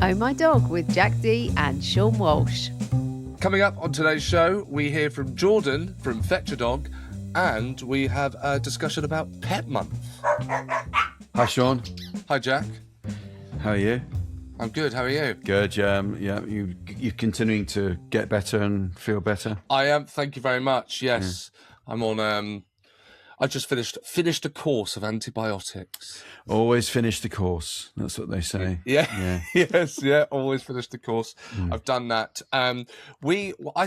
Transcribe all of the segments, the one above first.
Oh My Dog with Jack D and Sean Walsh. Coming up on today's show, we hear from Jordan from Fetch a Dog, and we have a discussion about Pet Month. Hi, Sean. Hi, Jack. How are you? I'm good. How are you? Good. Yeah, you're continuing to get better and feel better. I am. Thank you very much. Yes, I'm on. I just finished a course of antibiotics. Always finish the course. That's what they say. Yeah. Yes. Yeah. Always finish the course. I've done that. I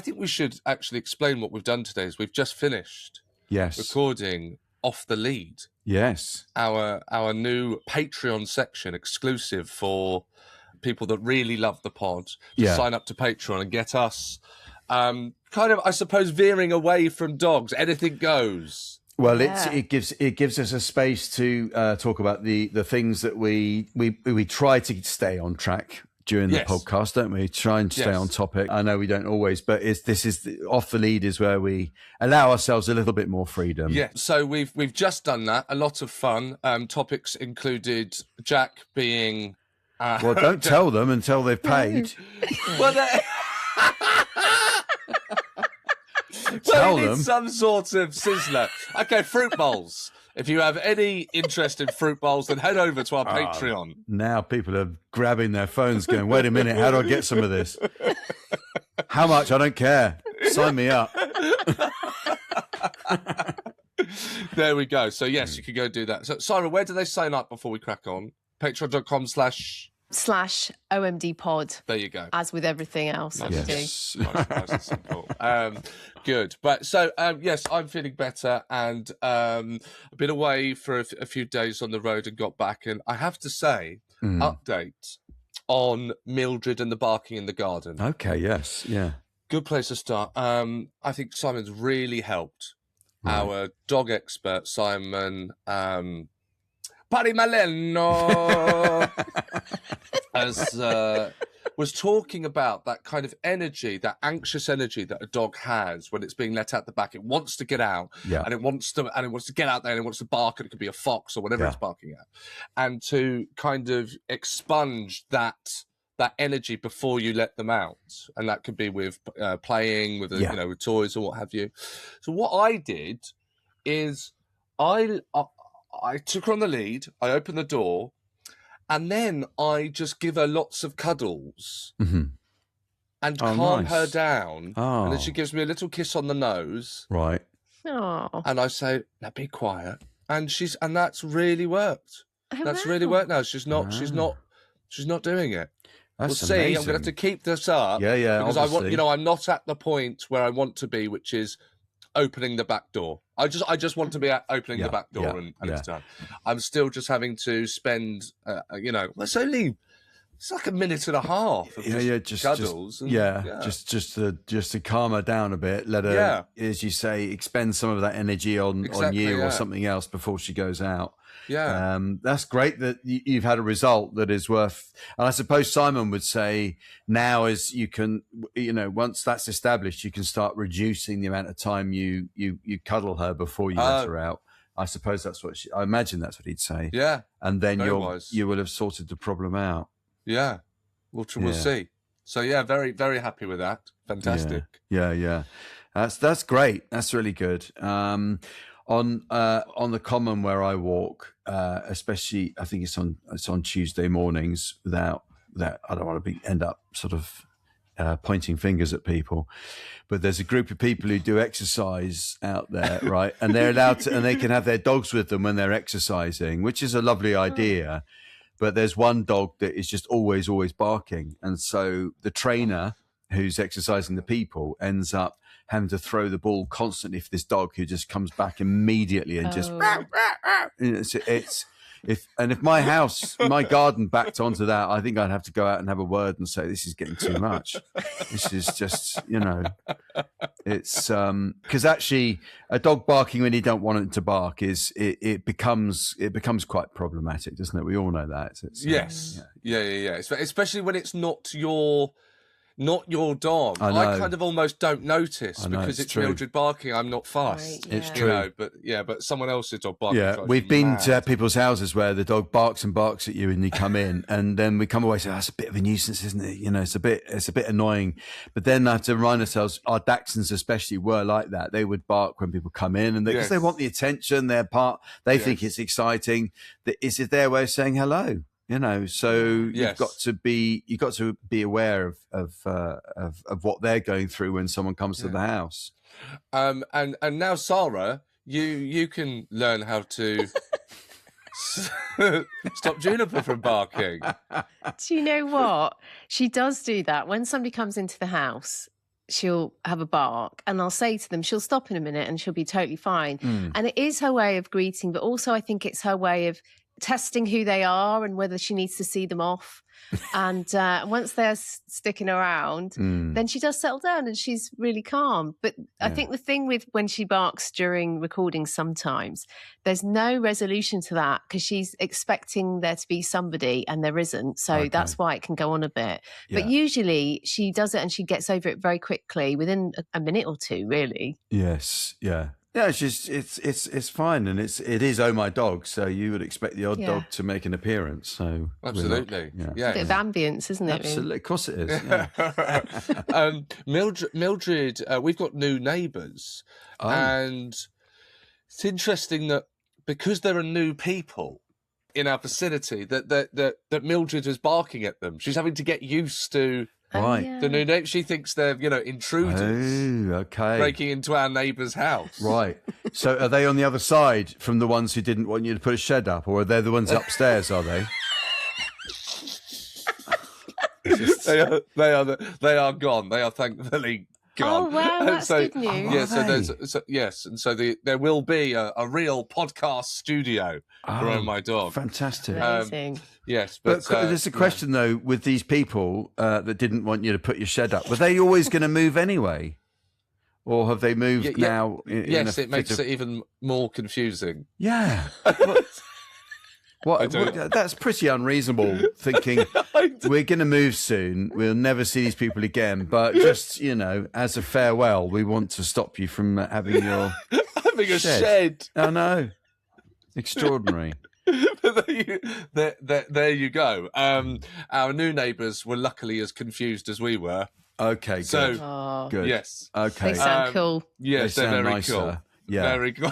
think we should actually explain what we've done today. Is we've just finished. Yes. Recording Off the Lead. Yes. Our new Patreon section exclusive for people that really love the pod. Sign up to Patreon and get us kind of, I suppose, veering away from dogs. Anything goes. Well, it gives us a space to talk about the things that we try to stay on track during the podcast, don't we? Try and stay on topic. I know we don't always, but Off the Lead is where we allow ourselves a little bit more freedom. Yeah. So we've just done that. A lot of fun. Topics included Jack being. Well, don't tell them until they've paid. Well, Tell we need them some sort of sizzler. Okay, fruit bowls. If you have any interest in fruit bowls, then head over to our Patreon. Now people are grabbing their phones going, wait a minute, how do I get some of this? How much? I don't care. Sign me up. There we go. So, yes, you can go do that. So, Sarah, where do they sign up before we crack on? Patreon.com/OMD pod. There you go. As with everything else. Yes. Nice and simple. Good. But so, yes, I'm feeling better, and I've been away for a few days on the road and got back. And I have to say, update on Mildred and the barking in the garden. Okay, yes, yeah. Good place to start. I think Simon's really helped. Right. Our dog expert, Simon Parimaleno, was talking about that kind of energy, that anxious energy that a dog has when it's being let out the back. It wants to get out, and it wants to get out there, and it wants to bark, and it could be a fox or whatever it's barking at, and to kind of expunge that energy before you let them out, and that could be with playing with with toys or what have you. So what I did is I took her on the lead, I opened the door, and then I just give her lots of cuddles and calm her down. Oh. And then she gives me a little kiss on the nose. Right. Oh. And I say, now be quiet. And that's really worked. That's really worked now. She's not doing it. That's we'll see. Amazing. I'm going to have to keep this up. Yeah. Because obviously. I'm not at the point where I want to be, which is opening the back door. I just want to be at opening the back door and it's done. I'm still just having to spend, it's like a minute and a half of just cuddles. Just to calm her down a bit. Let her, as you say, expend some of that energy on you or something else before she goes out. Yeah, that's great that you've had a result that is worth. And I suppose Simon would say now, as you can, once that's established, you can start reducing the amount of time you cuddle her before you let her out. I suppose that's what I imagine that's what he'd say. Yeah, and then you will have sorted the problem out. Yeah, we'll see. So very very happy with that. Fantastic. Yeah. That's great. That's really good. On the common where I walk, especially I think it's on Tuesday mornings. Without that, I don't want to end up sort of pointing fingers at people, but there's a group of people who do exercise out there, right? And they're allowed to, and they can have their dogs with them when they're exercising, which is a lovely idea. But there's one dog that is just always barking, and so the trainer who's exercising the people ends up having to throw the ball constantly for this dog who just comes back immediately and just if my garden backed onto that, I think I'd have to go out and have a word and say, this is getting too much. This is just, it's because actually a dog barking when you don't want it to bark it becomes quite problematic, doesn't it? We all know that. Yes. Yeah. Especially when it's not your not your dog. I know. I kind of almost don't notice I know, because it's it's true. Mildred barking. I'm not fussed. Right, It's yeah. true. You know, but someone else's dog barking. Yeah, drives we've me been mad. to people's houses where the dog barks and barks at you, and you come in, and then we come away and say, "That's a bit of a nuisance, isn't it? You know, it's a bit annoying." But then I have to remind ourselves, our Dachshunds especially were like that. They would bark when people come in, and because they want the attention, they think it's exciting. That it's their way of saying hello. You know, so you've got to be aware of what they're going through when someone comes to the house. And now, Sarah, you can learn how to stop Juniper from barking. Do you know what? She does do that. When somebody comes into the house, she'll have a bark and I'll say to them, she'll stop in a minute and she'll be totally fine. And it is her way of greeting, but also I think it's her way of testing who they are and whether she needs to see them off. And once they're sticking around, then she does settle down and she's really calm. But I think the thing with when she barks during recording, sometimes there's no resolution to that because she's expecting there to be somebody and there isn't. So that's why it can go on a bit. But usually she does it and she gets over it very quickly within a minute or two, really. Yes, yeah. Yeah, it's just it's fine, and it is Oh My Dog, so you would expect the odd dog to make an appearance. So absolutely, It's a bit of ambience, isn't it? Absolutely, of course it is. Yeah. Mildred, we've got new neighbours, and it's interesting that because there are new people in our vicinity, that Mildred is barking at them. She's having to get used to. Right. The new neighbour, she thinks they're, intruders. Oh, okay. Breaking into our neighbour's house. Right. So are they on the other side from the ones who didn't want you to put a shed up, or are they the ones upstairs, are they? They are gone. They are thankfully gone. Oh, wow, that's good news. There will be a real podcast studio for Oh My Dog. Fantastic. Amazing. Yes, but there's a question though with these people that didn't want you to put your shed up. Were they always going to move anyway, or have they moved now? Yes, it makes it even more confusing. Yeah. What, that's pretty unreasonable thinking we're going to move soon. We'll never see these people again. But just, as a farewell, we want to stop you from having your having a shed. I know. Extraordinary. There you go. Our new neighbours were luckily as confused as we were. Okay, good. So, good. Yes. Okay. They sound cool. Yes, they they're sound very nicer. cool. Yeah. Very cool.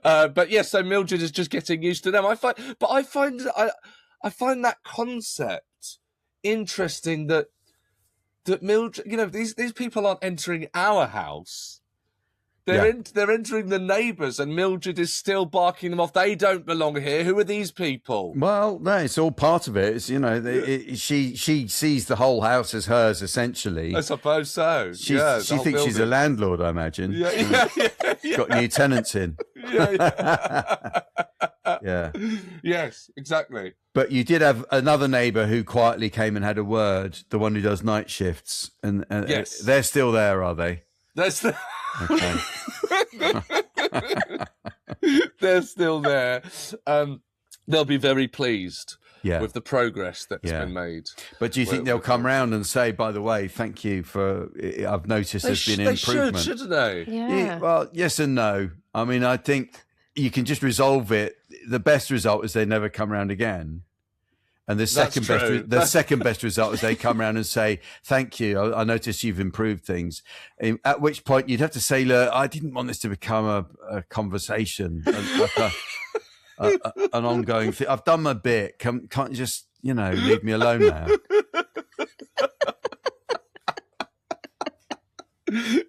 But yes, so Mildred is just getting used to them. I find that concept interesting that Mildred, these people aren't entering our house. They're entering the neighbours, and Mildred is still barking them off. They don't belong here. Who are these people? Well, no, it's all part of it. It's, she sees the whole house as hers, essentially. I suppose so. She thinks she's a landlord, I imagine. Yeah. Got new tenants in. Yeah. Yes, exactly. But you did have another neighbour who quietly came and had a word, the one who does night shifts. And yes. They're still there, are they? Okay. They're still there. They'll be very pleased with the progress that's been made. But do you think they'll come round and say, by the way, thank you for, I've noticed there's been an improvement? They shouldn't they? Yeah. Well, yes and no. I mean, I think you can just resolve it. The best result is they never come round again. And the second best result is they come around and say, thank you, I noticed you've improved things. At which point you'd have to say, look, I didn't want this to become a conversation, an ongoing thing. I've done my bit. Can't you just, leave me alone now?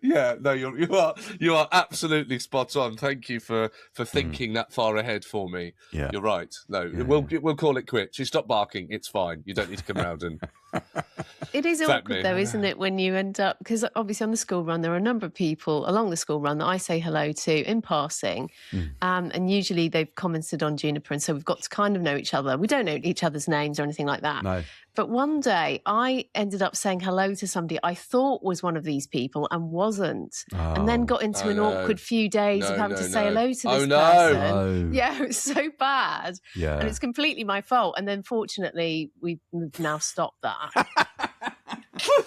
Yeah, no, you are absolutely spot on. Thank you for thinking that far ahead for me. Yeah, you're right. No, we'll call it quits. You stop barking, it's fine. You don't need to come round and. It is awkward though, isn't it, when you end up, because obviously on the school run there are a number of people along the school run that I say hello to in passing, and usually they've commented on Juniper, and so we've got to kind of know each other. We don't know each other's names or anything like that. No. But one day I ended up saying hello to somebody I thought was one of these people and wasn't, and then got into an awkward few days of having to say hello to this person. No. Yeah, it was so bad. Yeah. And it's completely my fault. And then fortunately we've now stopped that.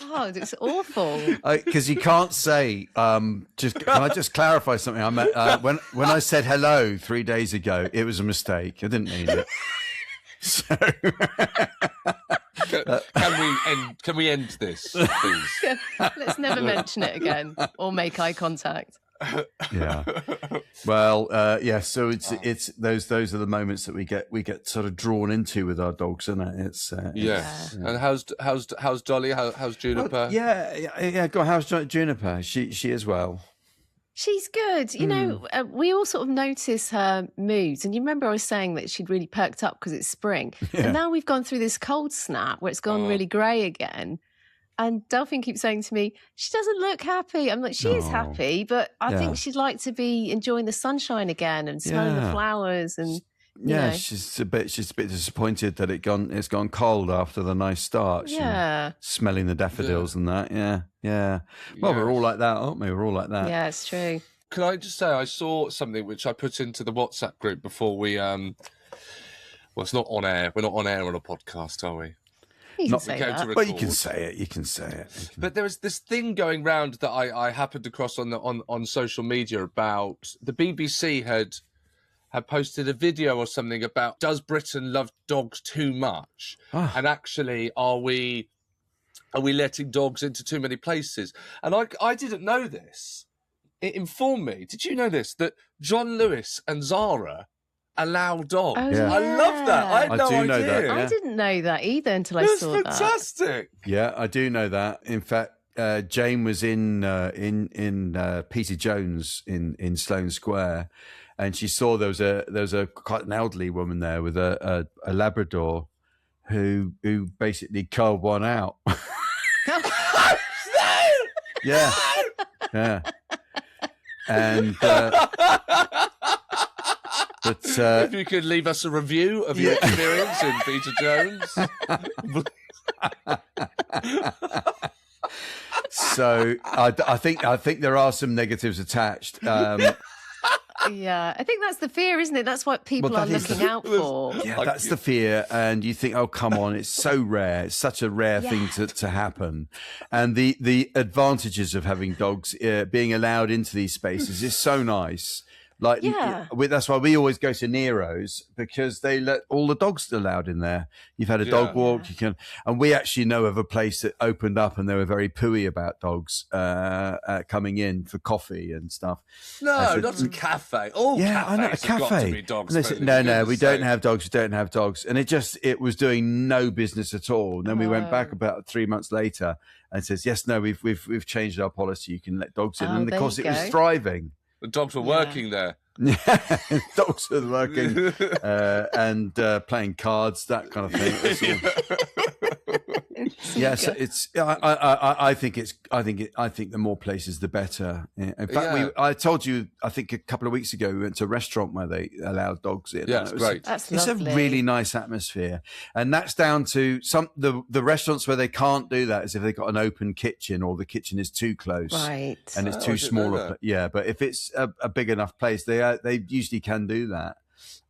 God, it's awful. Because you can't say, can I just clarify something? I meant, when I said hello 3 days ago, it was a mistake. I didn't mean it. So can we end this, please? Let's never mention it again or make eye contact. Yeah. Well, so it's those are the moments that we get sort of drawn into with our dogs, isn't it? It's And how's Dolly? How's Juniper? Yeah. Go on, how's Juniper? She as well. She's good. You know, we all sort of notice her moods. And you remember I was saying that she'd really perked up because it's spring. Yeah. And now we've gone through this cold snap where it's gone really grey again. And Delphine keeps saying to me, she doesn't look happy. I'm like, she is happy, but I think she'd like to be enjoying the sunshine again and smelling the flowers and... Yeah, she's a bit disappointed that it's gone cold after the nice start. Smelling the daffodils and that. Yeah. Well, we're all like that, aren't we? We're all like that. Yeah, it's true. Can I just say I saw something which I put into the WhatsApp group before we well, it's not on air. We're not on air on a podcast, are we? You can say that. But you can say it. But there was this thing going round that I happened across on social media about the BBC had posted a video or something about, does Britain love dogs too much? And actually, are we letting dogs into too many places? And I didn't know this. It informed me. Did you know this? That John Lewis and Zara allow dogs. Oh, yeah. I love that. I had no idea. Know that, I didn't know that either until I saw that. It's fantastic. Yeah, I do know that. In fact, Jane was in Peter Jones in Sloane Square, and she saw there was a quite an elderly woman there with a Labrador who basically curled one out. Yeah. And but if you could leave us a review of your experience in Peter Jones. So I think there are some negatives attached. Yeah, I think that's the fear, isn't it? That's what people are looking out for. Yeah, that's the fear. And you think, oh, come on, it's so rare. It's such a rare thing to happen. And the advantages of having dogs being allowed into these spaces is so nice. Like, that's why we always go to Nero's, because they let all the dogs allowed in there. You've had a dog walk, and we actually know of a place that opened up, and they were very pooey about dogs coming in for coffee and stuff. No, not a cafe. All cafes I know, a cafe. Have got to be dogs. And they said, no, we don't have dogs. We don't have dogs, and it was doing no business at all. And then we went back about 3 months later and says, yes, no, we've changed our policy. You can let dogs in, and of course it was thriving. The dogs were working there. Yeah, dogs were working and playing cards, that kind of thing. So it's. I think the more places, the better. In fact, I told you, I think a couple of weeks ago, we went to a restaurant where they allowed dogs in. Yeah, it's great. It's lovely. A really nice atmosphere, and that's down to the restaurants where they can't do that is if they've got an open kitchen or the kitchen is too close, right, and it's too small. Yeah, but if it's a big enough place, they usually can do that.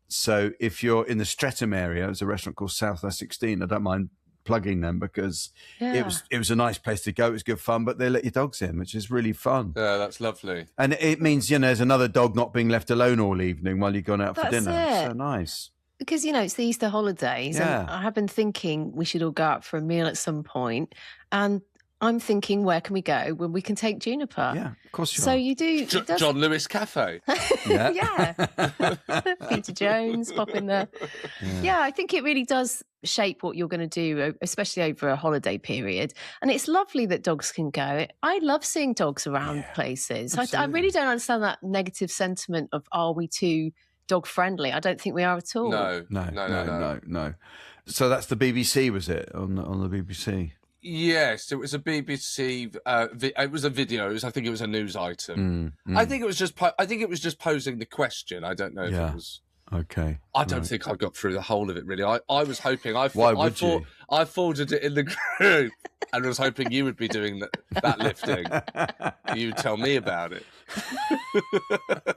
So if you're in the Streatham area, there's a restaurant called Southwest 16. I don't mind plugging them because it was a nice place to go. It was good fun, but they let your dogs in, which is really fun. Yeah, that's lovely. And it means, there's another dog not being left alone all evening while you've gone out for dinner. It. So nice. Because, it's the Easter holidays. Yeah. And I have been thinking we should all go out for a meal at some point. And I'm thinking, where can we go when we can take Juniper? Yeah, of course you are. So you do... John Lewis Cafe. Yeah. Peter Jones, pop in there. Yeah, I think it really does shape what you're going to do, especially over a holiday period. And it's lovely that dogs can go. I love seeing dogs around places. I really don't understand that negative sentiment of, are we too dog friendly? I don't think we are at all. No. So that's the BBC, was it, on the BBC? Yes, it was a BBC. It was a video. I think it was a news item. I think it was just. I think it was just posing the question. I don't know if it was. Okay. I don't think I got through the whole of it really. I was hoping. I forwarded it in the group and was hoping you would be doing that lifting. You tell me about it.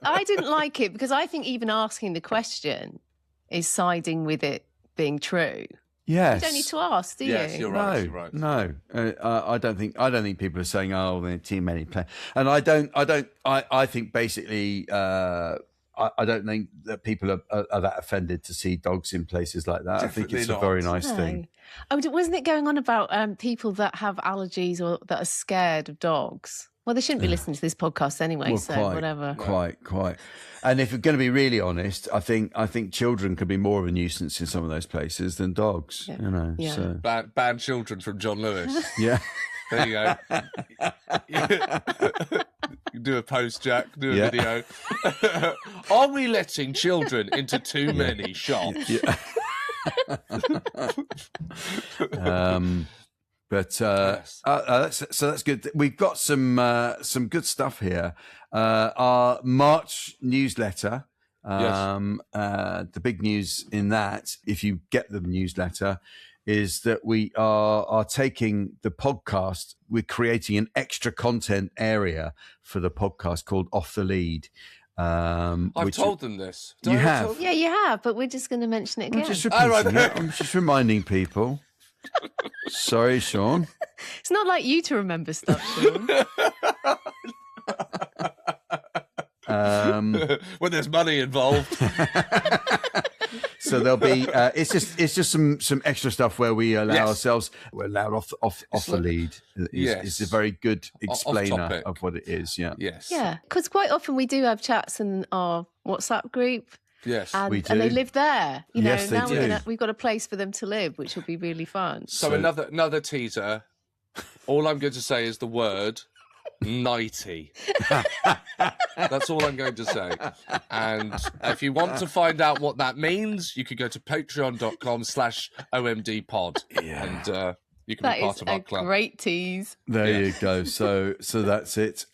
I didn't like it because I think even asking the question is siding with it being true. Yes. You don't need to ask, do you? Yes, you're right. You're right. No, I don't think people are saying, "Oh, there are too many players," and I think basically, I don't think that people are that offended to see dogs in places like that. Definitely I think it's not. a very nice thing. Oh, wasn't it going on about people that have allergies or that are scared of dogs? Well, they shouldn't be listening to this podcast anyway, Well, so quite, whatever. Quite. And if you're going to be really honest, I think children could be more of a nuisance in some of those places than dogs. Yeah. You know, Yeah. so Ban children from John Lewis. yeah. There you go. You do a post, Jack. Do a video. Are we letting children into too many shops? Yeah. So that's good. We've got some good stuff here. Our March newsletter. The big news in that, if you get the newsletter, is that we are taking the podcast. We're creating an extra content area for the podcast called Off the Lead. I've told them this. You have? Yeah, you have, but we're just going to mention it again. I'm just repeating it. I'm just reminding people. Sorry, Sean. It's not like you to remember stuff, Sean. When there's money involved. So there'll be it's just some extra stuff where we allow ourselves, we're allowed off the lead. It's a very good explainer of what it is. Yes. Yeah, because quite often we do have chats in our WhatsApp group. Yes, and, we do. And they live there. You know, Yes, they now do. we've got a place for them to live, which will be really fun. So another teaser. All I'm going to say is the word nighty. That's all I'm going to say. And if you want to find out what that means, you could go to patreon.com/omdpod and you can be part of our club. That is a great tease. There you go. So that's it.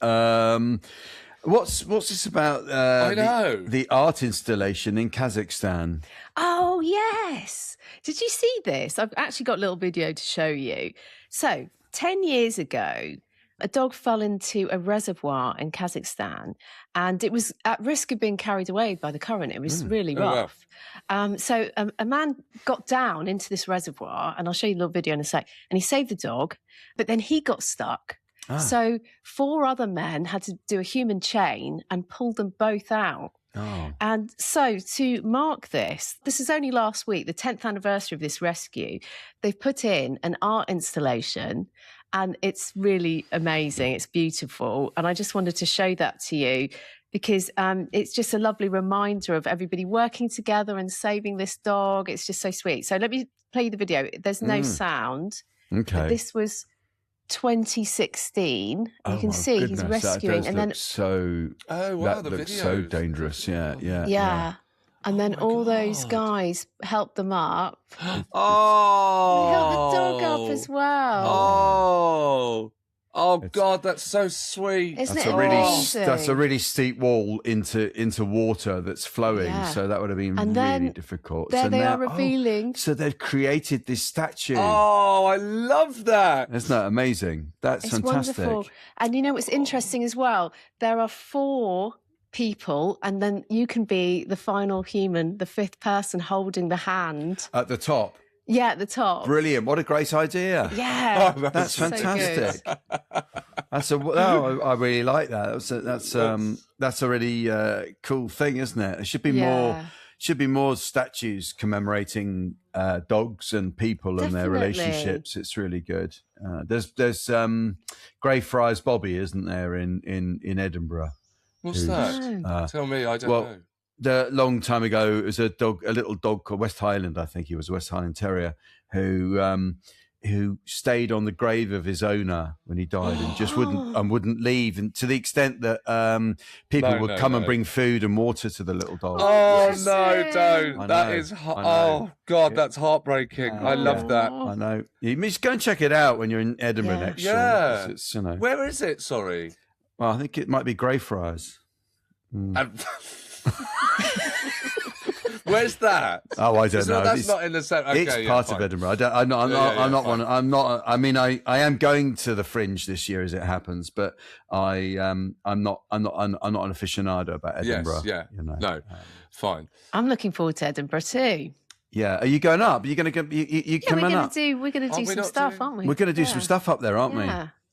What's this about? I know the art installation in Kazakhstan. Oh yes! Did you see this? I've actually got a little video to show you. So 10 years ago, a dog fell into a reservoir in Kazakhstan and it was at risk of being carried away by the current. It was really rough. So a man got down into this reservoir, and I'll show you a little video in a sec, and he saved the dog, but then he got stuck. So 4 other men had to do a human chain and pull them both out. And so to mark this is only last week, the 10th anniversary of this rescue, they've put in an art installation. And it's really amazing. It's beautiful. And I just wanted to show that to you because it's just a lovely reminder of everybody working together and saving this dog. It's just so sweet. So let me play you the video. There's no sound. Okay. But this was 2016. You can see he's rescuing. That does look that looks so dangerous. Yeah. And then all those guys helped them up. Oh, They helped the dog up as well. God, that's so sweet. Isn't that's it amazing? That's a really steep wall into water that's flowing. So that would have been really difficult. There they are revealing. So they've created this statue. Oh, I love that. Isn't that amazing? It's fantastic. Wonderful. And you know what's interesting as well? There are 4 people, and then you can be the final human, the 5th person holding the hand. At the top? Yeah, at the top. Brilliant. What a great idea. Yeah. That's fantastic. I really like that. That's a really cool thing, isn't it? There should be more statues commemorating dogs and people and their relationships. It's really good. There's Greyfriars Bobby, isn't there, in Edinburgh? What's that? Tell me, I don't know. A long time ago, it was a little dog called West Highland. I think he was a West Highland Terrier who who stayed on the grave of his owner when he died and just wouldn't leave, and to the extent that people would come and bring food and water to the little dog. Oh no, don't! That is oh god, that's heartbreaking. I love that. I know. You just go and check it out when you're in Edinburgh next year. Yeah, it's, you know. Where is it? Sorry. Well, I think it might be Greyfriars. Where's that? Oh, I don't know. That's not in the set. Okay, it's part of Edinburgh. I'm not. I mean, I am going to the Fringe this year as it happens, but I'm not an aficionado about Edinburgh. Yes, yeah, no, fine. I'm looking forward to Edinburgh too. Yeah, are you going up? Are you going to go? You coming up? We're going to do some stuff, aren't we? We're going to do some stuff up there, aren't we?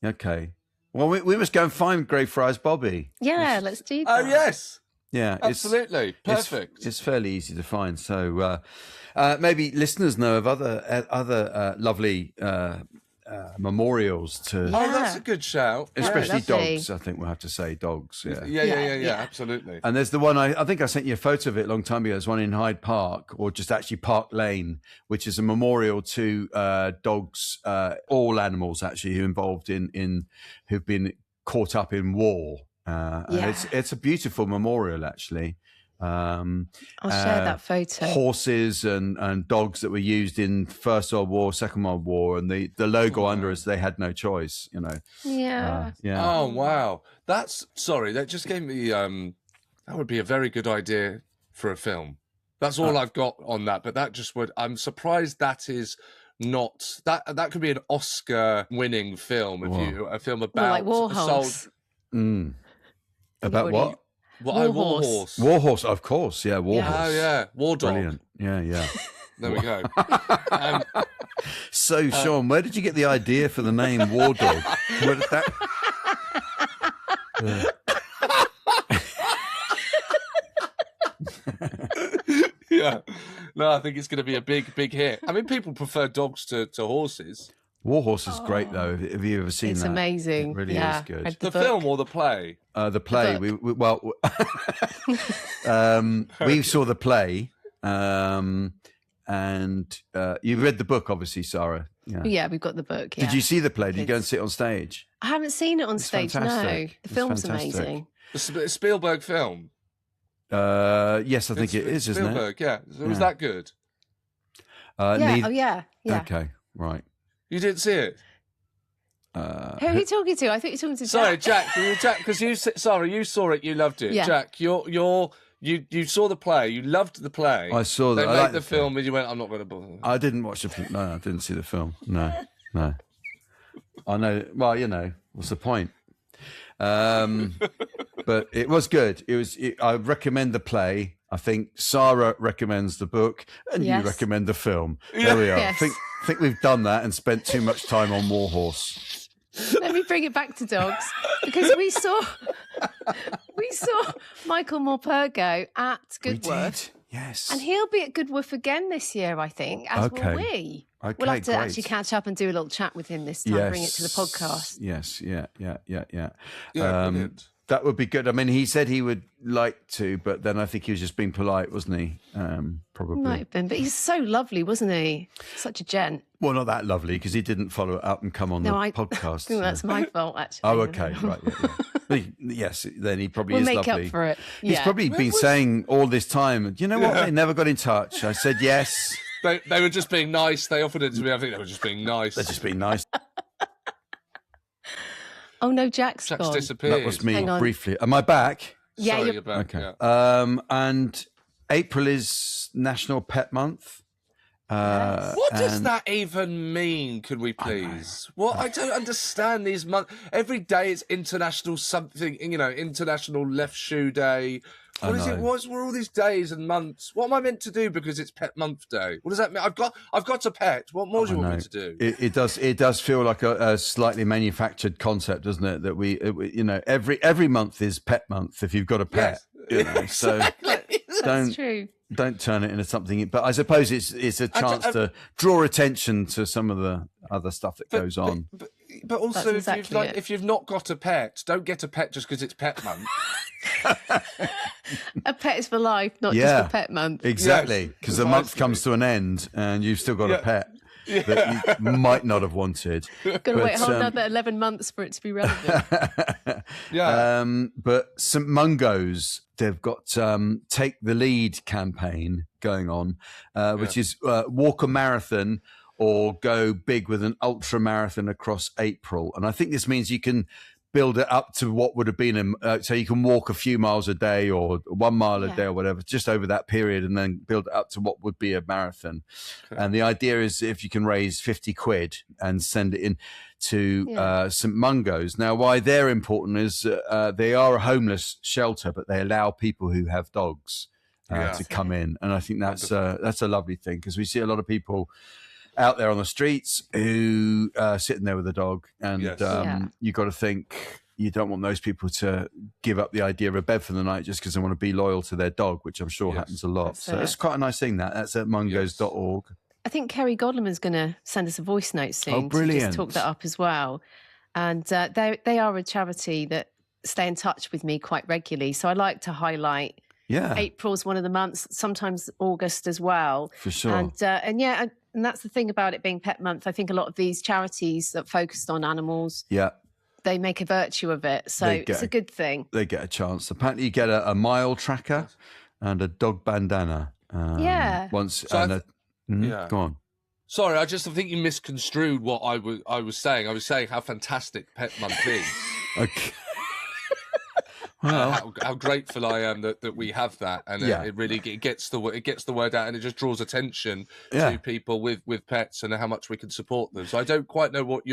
Okay. Well, we must go and find Greyfriars Bobby. Yeah, let's do that. Oh yes. Yeah, absolutely perfect. It's fairly easy to find. So maybe listeners know of other lovely memorials to. Oh, that's a good shout. Especially dogs. I think we'll have to say dogs. Yeah, absolutely. And there's the one I think I sent you a photo of it a long time ago. There's one in Hyde Park, or just actually Park Lane, which is a memorial to dogs, all animals actually who involved in who've been caught up in war. And it's a beautiful memorial, actually. I'll share that photo. Horses and dogs that were used in First World War, Second World War, and the logo under us, they had no choice, you know. Yeah. Oh, wow. That just gave me, that would be a very good idea for a film. That's all I've got on that, but that just would, I'm surprised that is not, that could be an Oscar-winning film, a film about like Warhorse. About what? Warhorse. Warhorse, of course. Yeah, Warhorse. Oh, yeah. War Dog. Brilliant. Yeah. There we go. So, Sean, where did you get the idea for the name War Dog? Where did that... Yeah. No, I think it's going to be a big hit. I mean, people prefer dogs to horses. Warhorse is great, though. Have you ever seen that? It's amazing. It really is good. The film or the play? The play. We saw the play, and you read the book, obviously, Sarah. Yeah, we've got the book. Yeah. Did you see the play? Did you go and sit on stage? I haven't seen it on stage. Fantastic. No, the film's amazing. It's a Spielberg film. Yes, I think it is, isn't it? Spielberg, yeah. Was that good? Yeah. Okay, right. You didn't see it? Who are you talking to? I thought you were talking to Jack. Sorry, Jack, because you saw it, you loved it. Yeah. Jack, you saw the play, you loved the play. I saw that. They made the film and you went, I'm not going to bother. I didn't watch the film. No, I didn't see the film. No. I know. Well, you know, what's the point? But it was good. I recommend the play. I think Sarah recommends the book, and you recommend the film. There we are. Yes. Think we've done that and spent too much time on Warhorse. Let me bring it back to dogs, because we saw Michael Morpurgo at Goodworth. Yes. And he'll be at Goodworth again this year, I think, as will we. Okay, we'll have to actually catch up and do a little chat with him this time, bring it to the podcast. Yes, yeah. Brilliant. That would be good. I mean, he said he would like to, but then I think he was just being polite, wasn't he? Probably. Might have been, but he's so lovely, wasn't he? Such a gent. Well, not that lovely, because he didn't follow it up and come on the podcast. I think that's my fault, actually. Oh, okay, right. Yeah. Yes, then he probably is lovely. We'll make up for it. He's probably been saying all this time, you know what, they never got in touch. I said yes. They were just being nice. They offered it to me. I think they were just being nice. They're just being nice. Oh no, Jack's gone. Disappeared. That was me briefly. Am I back? Yeah, Sorry, you're back. Okay. Yeah. And April is National Pet Month. What does that even mean? Could we please? I don't understand these months. Every day it's international something. International Left Shoe Day. What is it? What are all these days and months? What am I meant to do because it's Pet Month Day? What does that mean? I've got a pet. What more do you want me to do? It does feel like a slightly manufactured concept, doesn't it? That we every month is Pet Month if you've got a pet. Yes. So That's true. Don't turn it into something. But I suppose it's a chance to draw attention to some of the other stuff that goes on. But also, if you've not got a pet, don't get a pet just because it's Pet Month. A pet is for life, not just for Pet Month. Exactly, because the month comes to an end and you've still got a pet. that you might not have wanted. Got to wait another 11 months for it to be relevant. But St Mungo's, they've got Take the Lead campaign going on, which is walk a marathon or go big with an ultra marathon across April. And I think this means you can build it up to what would have been so you can walk a few miles a day or 1 mile a day or whatever, just over that period, and then build it up to what would be a marathon. Okay. And the idea is if you can raise 50 quid and send it in to St Mungo's. Now, why they're important is they are a homeless shelter, but they allow people who have dogs to come in. And I think that's a lovely thing, because we see a lot of people out there on the streets who sitting there with a dog, and you got to think you don't want those people to give up the idea of a bed for the night just because they want to be loyal to their dog, which I'm sure happens a lot. So it's quite a nice thing. That's at mungos.org. I think Kerry Godleman's going to send us a voice note soon. Oh, brilliant. To just talk that up as well. And they are a charity that stay in touch with me quite regularly. So I like to highlight April's one of the months, sometimes August as well. For sure. And that's the thing about it being Pet Month. I think a lot of these charities that focused on animals, they make a virtue of it. So it's a good thing. They get a chance. Apparently you get a mile tracker and a dog bandana. Go on. Sorry, I think you misconstrued what I was saying. I was saying how fantastic Pet Month is. Okay. Well, how grateful I am that we have that, and it really gets the word out, and it just draws attention to people with pets and how much we can support them. So I don't quite know what I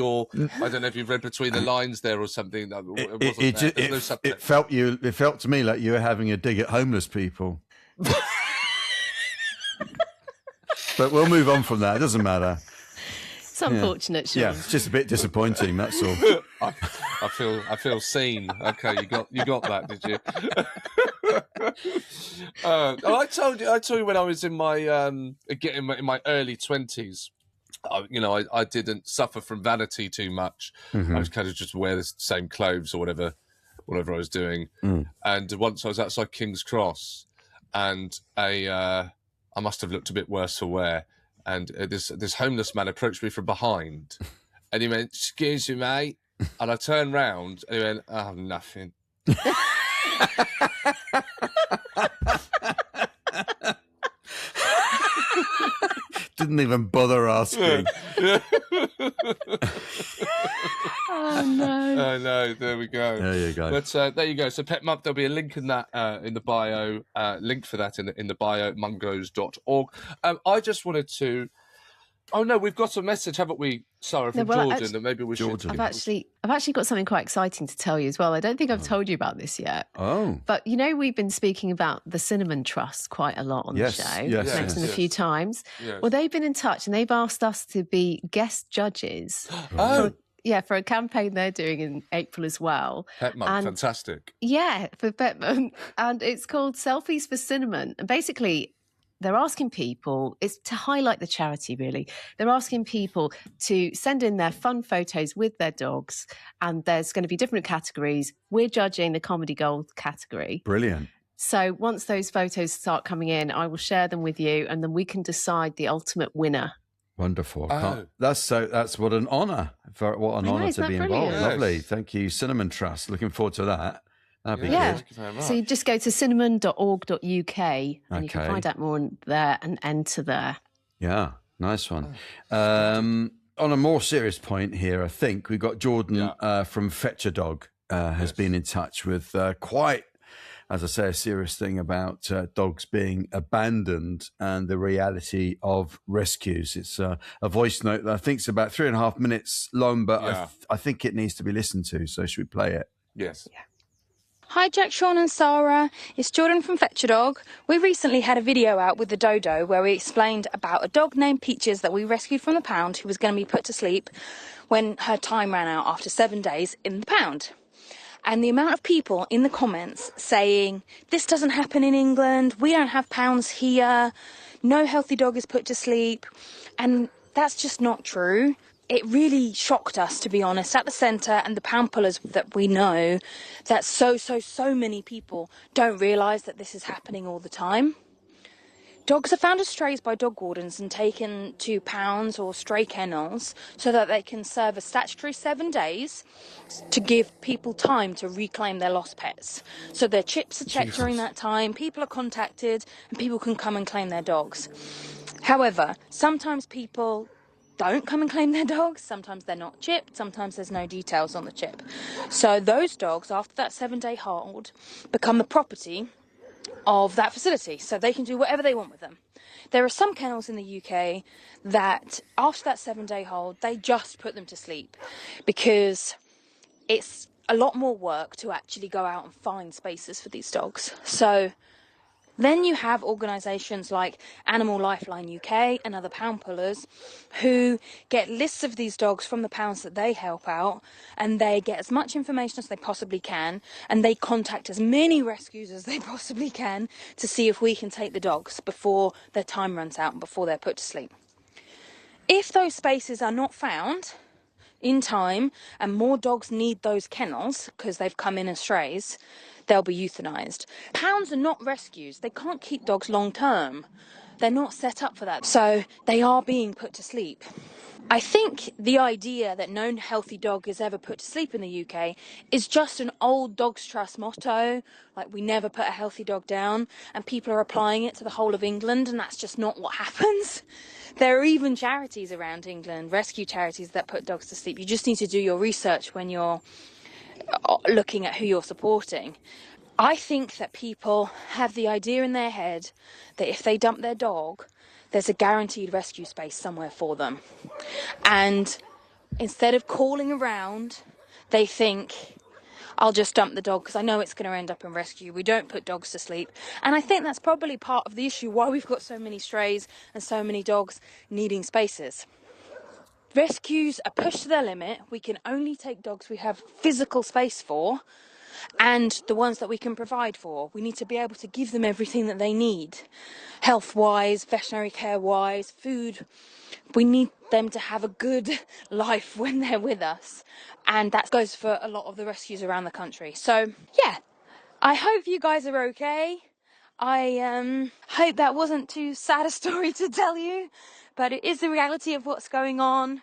don't know if you've read between the lines there or something. It felt to me like you were having a dig at homeless people. But we'll move on from that. It doesn't matter. It's unfortunate, Seann. Yeah, it's just a bit disappointing. That's all. I feel seen. Okay, you got that, did you? I told you when I was in my in my early 20s. I didn't suffer from vanity too much. I was kind of just wear the same clothes or whatever I was doing. And once I was outside King's Cross, and I must have looked a bit worse for wear. And this homeless man approached me from behind, and he went, "Excuse me, mate." And I turned round, and he went, "Oh, nothing." Didn't even bother asking. Oh no! I know. There we go. There you go. But there you go. So Pet Month, there'll be a link in that in the bio. Link for that in the bio, mungos.org. I just wanted to. Oh no, we've got a message, haven't we, Sarah, from Jordan? That maybe we should. I've actually got something quite exciting to tell you as well. I don't think I've told you about this yet. Oh. But we've been speaking about the Cinnamon Trust quite a lot on the show. Yes, mentioned a few times. Yes. Well, they've been in touch and they've asked us to be guest judges. For a campaign they're doing in April as well. Pet Month, fantastic. Yeah, for Pet Month. And it's called Selfies for Cinnamon. And basically, they're asking people, it's to highlight the charity, really. They're asking people to send in their fun photos with their dogs, and there's going to be different categories. We're judging the Comedy Gold category. Brilliant. So once those photos start coming in, I will share them with you, and then we can decide the ultimate winner. Wonderful. That's what an honour. What an honour to be involved. Yes. Lovely. Thank you, Cinnamon Trust. Looking forward to that. That'd be good. Thank you very much. So you just go to cinnamon.org.uk and you can find out more on there and enter there. Yeah, nice one. On a more serious point here, I think we've got Jordan from Fetch a Dog has been in touch with quite, as I say, a serious thing about dogs being abandoned and the reality of rescues. It's a voice note that I think is about 3.5 minutes long, but I think it needs to be listened to. So should we play it? Yes. Yeah. Hi Jack, Seann and Sarah, it's Jordan from Fetch a Dog. We recently had a video out with the Dodo where we explained about a dog named Peaches that we rescued from the pound who was going to be put to sleep when her time ran out after 7 days in the pound. And the amount of people in the comments saying, this doesn't happen in England, we don't have pounds here, no healthy dog is put to sleep, and that's just not true. It really shocked us, to be honest, at the centre and the pound pullers that we know, that so many people don't realise that this is happening all the time. Dogs are found as strays by dog wardens and taken to pounds or stray kennels so that they can serve a statutory 7 days to give people time to reclaim their lost pets. So their chips are checked during that time, people are contacted, and people can come and claim their dogs. However, sometimes people don't come and claim their dogs, sometimes they're not chipped, sometimes there's no details on the chip. So those dogs, after that 7-day hold, become the property of that facility, so they can do whatever they want with them. There are some kennels in the UK that after that 7-day hold they just put them to sleep because it's a lot more work to actually go out and find spaces for these dogs. So then you have organisations like Animal Lifeline UK and other pound pullers who get lists of these dogs from the pounds that they help out, and they get as much information as they possibly can, and they contact as many rescues as they possibly can to see if we can take the dogs before their time runs out and before they're put to sleep. If those spaces are not found in time and more dogs need those kennels because they've come in as strays, they'll be euthanized. Pounds are not rescues. They can't keep dogs long term. They're not set up for that. So they are being put to sleep. I think the idea that no healthy dog is ever put to sleep in the UK is just an old Dogs Trust motto, like we never put a healthy dog down, and people are applying it to the whole of England, and that's just not what happens. There are even charities around England, rescue charities, that put dogs to sleep. You just need to do your research when you're looking at who you're supporting. I think that people have the idea in their head that if they dump their dog, there's a guaranteed rescue space somewhere for them. And instead of calling around, they think, I'll just dump the dog because I know it's going to end up in rescue. We don't put dogs to sleep. And I think that's probably part of the issue why we've got so many strays and so many dogs needing spaces. Rescues are pushed to their limit. We can only take dogs we have physical space for and the ones that we can provide for. We need to be able to give them everything that they need, health-wise, veterinary care-wise, food. We need them to have a good life when they're with us, and that goes for a lot of the rescues around the country. So, yeah, I hope you guys are okay. I hope that wasn't too sad a story to tell you, but it is the reality of what's going on,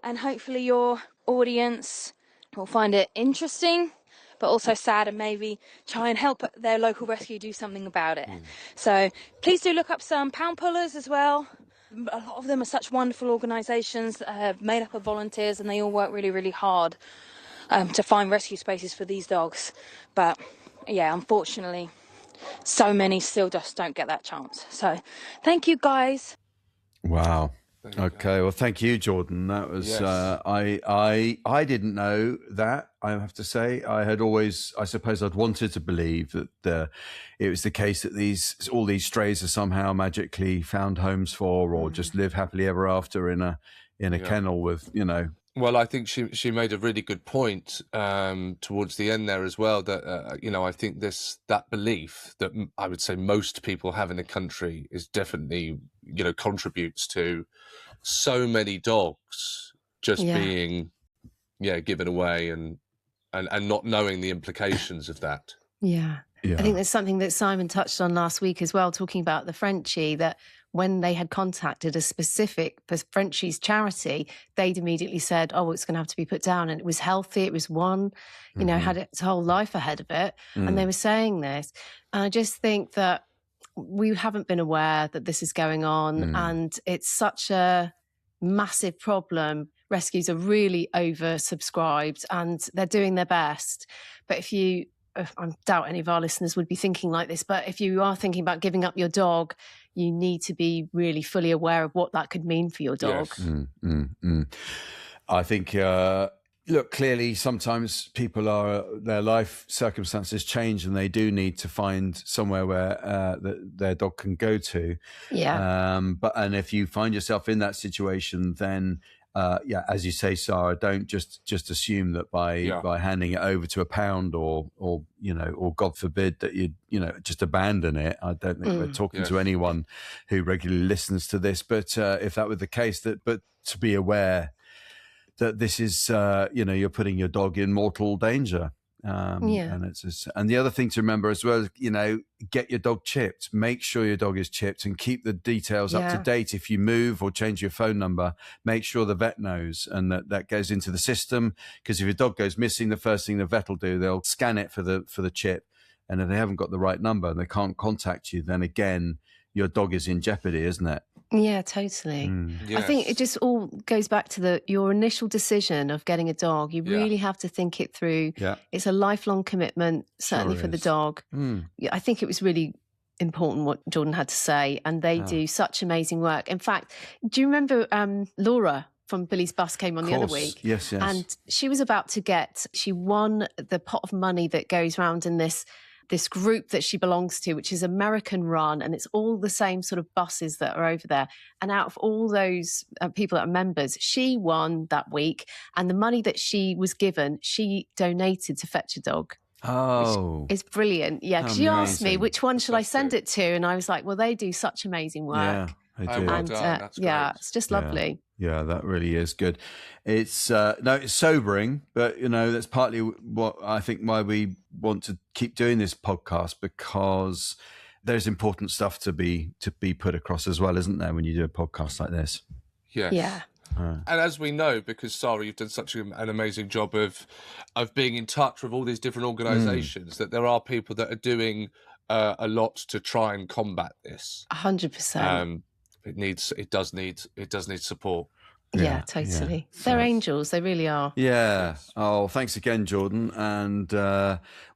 and hopefully your audience will find it interesting but also sad, and maybe try and help their local rescue do something about it. So please do look up some pound pullers as well. A lot of them are such wonderful organisations made up of volunteers, and they all work really, really hard to find rescue spaces for these dogs. But yeah, unfortunately, so many still just don't get that chance. So thank you, guys. Wow. Okay, well, thank you, Jordan. That was I didn't know that. I have to say, I suppose I'd wanted to believe that it was the case that all these strays are somehow magically found homes for, or just live happily ever after in a kennel with, you know. Well, I think she made a really good point towards the end there as well, that I think that belief that I would say most people have in the country is definitely, contributes to so many dogs just being given away and not knowing the implications of that. Yeah. I think there's something that Simon touched on last week as well, talking about the Frenchie, that when they had contacted a specific Frenchie's charity, they'd immediately said, oh, it's going to have to be put down. And it was healthy. It was one, had its whole life ahead of it. And they were saying this. And I just think that we haven't been aware that this is going on. And it's such a massive problem. Rescues are really oversubscribed and they're doing their best. But I doubt any of our listeners would be thinking like this, but if you are thinking about giving up your dog, you need to be really fully aware of what that could mean for your dog. Yes. I think, look, clearly sometimes their life circumstances change and they do need to find somewhere where their dog can go to. Yeah. And if you find yourself in that situation, then as you say, Sarah, don't just assume that by handing it over to a pound or God forbid that you just abandon it. I don't think we're talking to anyone who regularly listens to this, but if that were the case, but to be aware that this is you're putting your dog in mortal danger. And the other thing to remember as well, get your dog chipped. Make sure your dog is chipped and keep the details up to date. If you move or change your phone number, make sure the vet knows and that goes into the system. Because if your dog goes missing, the first thing the vet will do, they'll scan it for the chip. And if they haven't got the right number and they can't contact you, then again, your dog is in jeopardy, isn't it? Yeah, totally. Yes. I think it just all goes back to your initial decision of getting a dog. You really have to think it through. Yeah. It's a lifelong commitment, certainly for the dog. I think it was really important what Jordan had to say, and they do such amazing work. In fact, do you remember Laura from Billy's Bus came on the other week? Yes. And she was about to she won the pot of money that goes round in this group that she belongs to, which is American run, and it's all the same sort of buses that are over there. And out of all those people that are members, she won that week. And the money that she was given, she donated to Fetch a Dog. Oh. It's brilliant. Yeah, because she asked me, which one should I send it to? And I was like, well, they do such amazing work. Yeah, they do. Well done. That's great. It's just lovely. Yeah, that really is good. It's it's sobering, but that's partly what I think why we want to keep doing this podcast, because there's important stuff to be put across as well, isn't there, when you do a podcast like this? Yes. Yeah. And as we know, because Sarah, you've done such an amazing job of being in touch with all these different organisations, that there are people that are doing a lot to try and combat this. 100%. It does need support. Yeah, totally. Yeah. They're angels. They really are. Yeah. Oh, thanks again, Jordan. And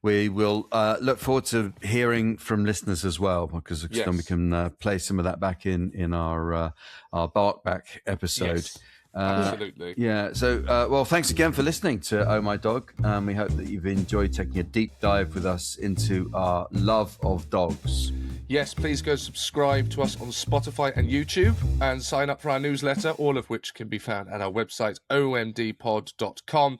we will look forward to hearing from listeners as well, because then we can play some of that back in our Bark Back episode. Yes. Absolutely. Yeah. So, well, thanks again for listening to Oh My Dog. We hope that you've enjoyed taking a deep dive with us into our love of dogs. Yes, please go subscribe to us on Spotify and YouTube and sign up for our newsletter, all of which can be found at our website, omdpod.com,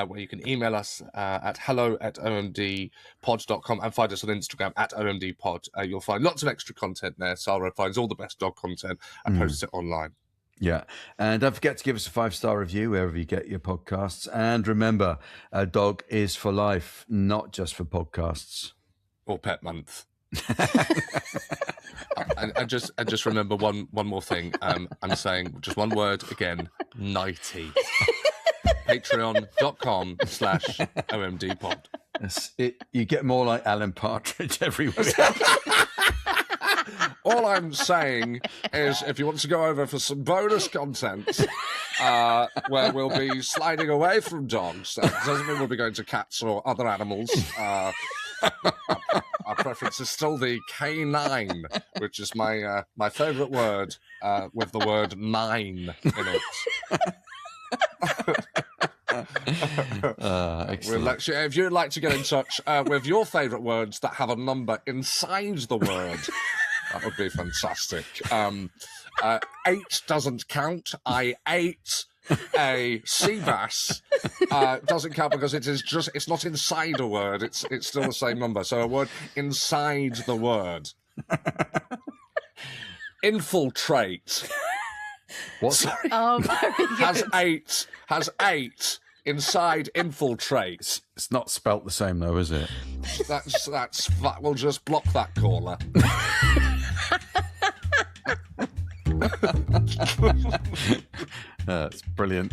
where you can email us at hello@omdpod.com and find us on Instagram at omdpod. You'll find lots of extra content there. Sarah finds all the best dog content and posts it online. Yeah. And don't forget to give us a 5-star review wherever you get your podcasts. And remember, a dog is for life, not just for podcasts. Or Pet Month. and just remember one more thing. I'm saying just one word again: nighty. Patreon.com/omdpod. You get more like Alan Partridge every week. All I'm saying is, if you want to go over for some bonus content, where we'll be sliding away from dogs, that doesn't mean we'll be going to cats or other animals. Our preference is still the canine, which is my favourite word, with the word mine in it. If you'd like to get in touch with your favourite words that have a number inside the word, that would be fantastic. 8 doesn't count. I ate a sea bass. Doesn't count because it's not inside a word. It's still the same number. So a word inside the word. Infiltrate. What? Sorry. Oh, very good. Has eight inside infiltrate. It's not spelt the same though, is it? We'll just block that caller. That's brilliant.